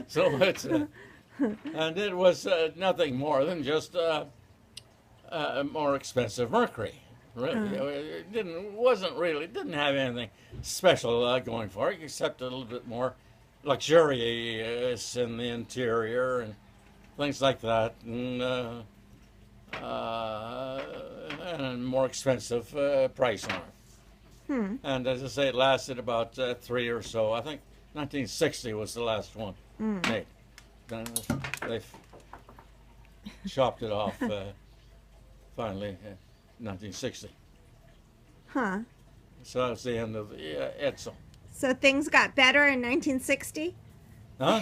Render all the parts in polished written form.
So it's and it was nothing more than just more expensive mercury. Really, it didn't have anything special going for it, except a little bit more luxurious in the interior and things like that, and more expensive price on it. And as I say, it lasted about 3 or so. I think 1960 was the last one made. Then they chopped it off finally in 1960. Huh. So that was the end of the Edsel. So things got better in 1960? Huh?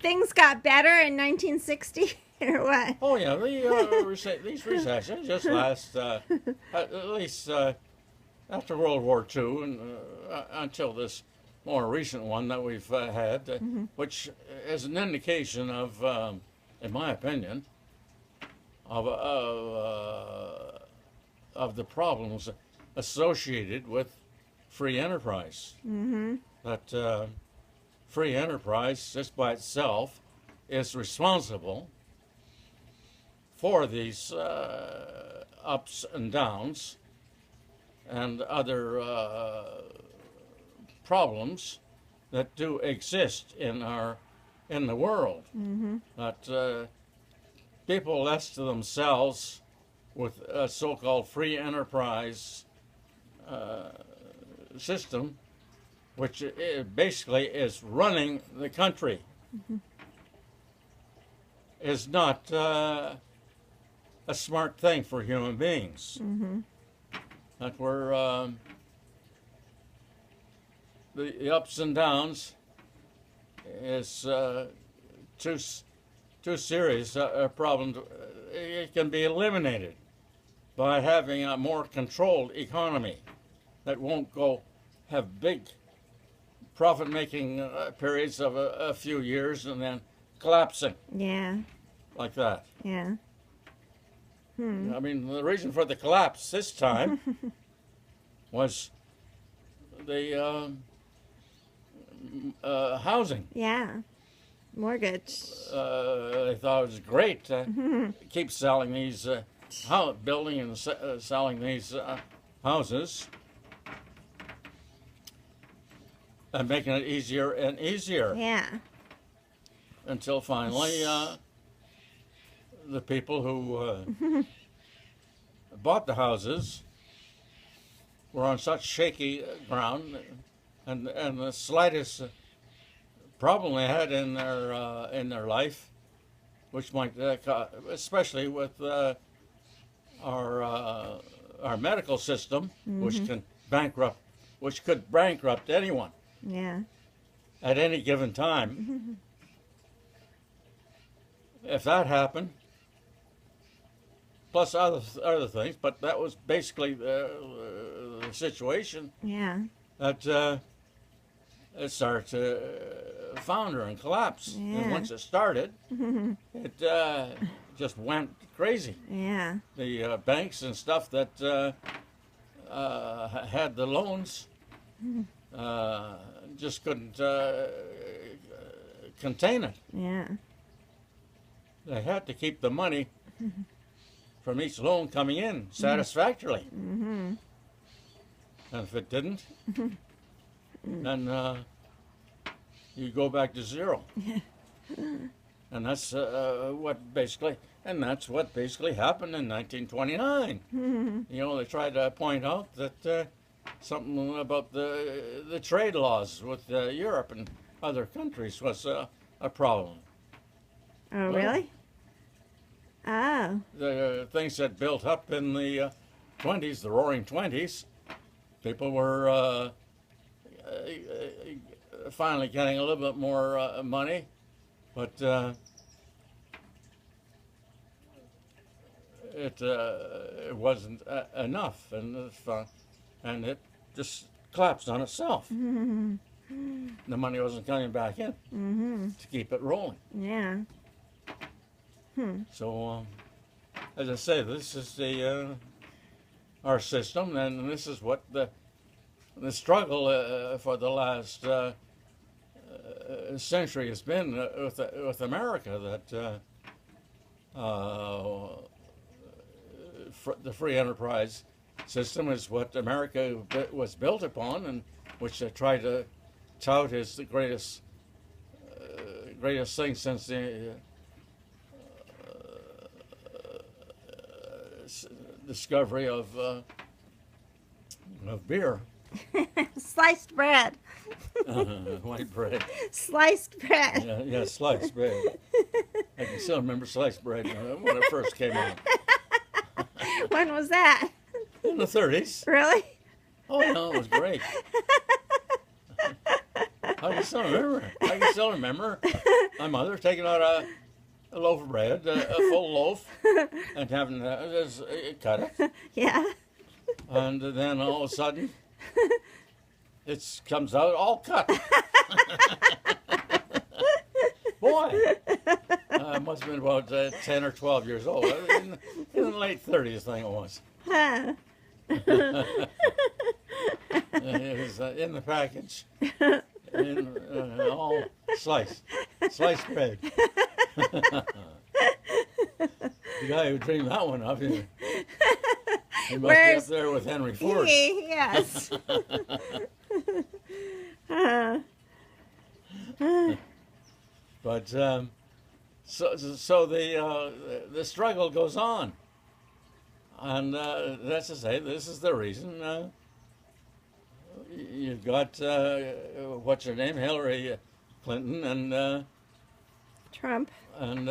Things got better in 1960 or what? Oh yeah, these recessions just last at least after World War II and until this more recent one that we've had, which is an indication of, in my opinion, of the problems associated with free enterprise. That free enterprise, just by itself, is responsible for these ups and downs and other problems that do exist in the world. That people left to themselves with a so-called free enterprise system, which basically is running the country, is not a smart thing for human beings. That we're the ups and downs is too serious a problem. It can be eliminated by having a more controlled economy that won't go have big profit-making periods of a few years and then collapsing. Yeah. Like that. Yeah. I mean, the reason for the collapse this time was the housing. Yeah. Mortgage. They thought it was great to keep selling these, building and selling these houses and making it easier and easier. Yeah. Until finally, the people who bought the houses were on such shaky ground, and the slightest problem they had in their life, which might, especially with our medical system, which could bankrupt anyone. Yeah. At any given time. If that happened, plus other things, but that was basically the situation. Yeah. That it started to founder and collapse. Yeah. And once it started, it just went crazy. Yeah. The banks and stuff that had the loans just couldn't contain it. Yeah. They had to keep the money from each loan coming in satisfactorily. And if it didn't, then you go back to zero. And that's what basically happened in 1929. You know, they tried to point out that something about the trade laws with Europe and other countries was a problem. Oh, really? Oh. The things that built up in the 20s, the Roaring 20s, people were finally getting a little bit more money, but it wasn't enough, and it just collapsed on itself. The money wasn't coming back in to keep it rolling. Yeah. So, as I say, this is our system, and this is what the struggle for the last century has been with America, that the free enterprise system is what America was built upon, and which they try to tout as the greatest thing since the discovery of beer. Sliced bread. White bread. Sliced bread. Yeah, sliced bread. I can still remember sliced bread when it first came out. When was that? In the 30s. Really? Oh, no, it was great. I can still remember my mother taking out a loaf of bread, a full loaf, and having cut it. Yeah. And then all of a sudden, it comes out all cut. Boy, I must have been about 10 or 12 years old. In the late 30s, I think it was. Huh. It was in the package, all sliced bread. The guy who dreamed that one up, he must be up there with Henry Ford. Yes. But so the struggle goes on, and that's to say, this is the reason you've got what's her name, Hillary Clinton, and Trump. and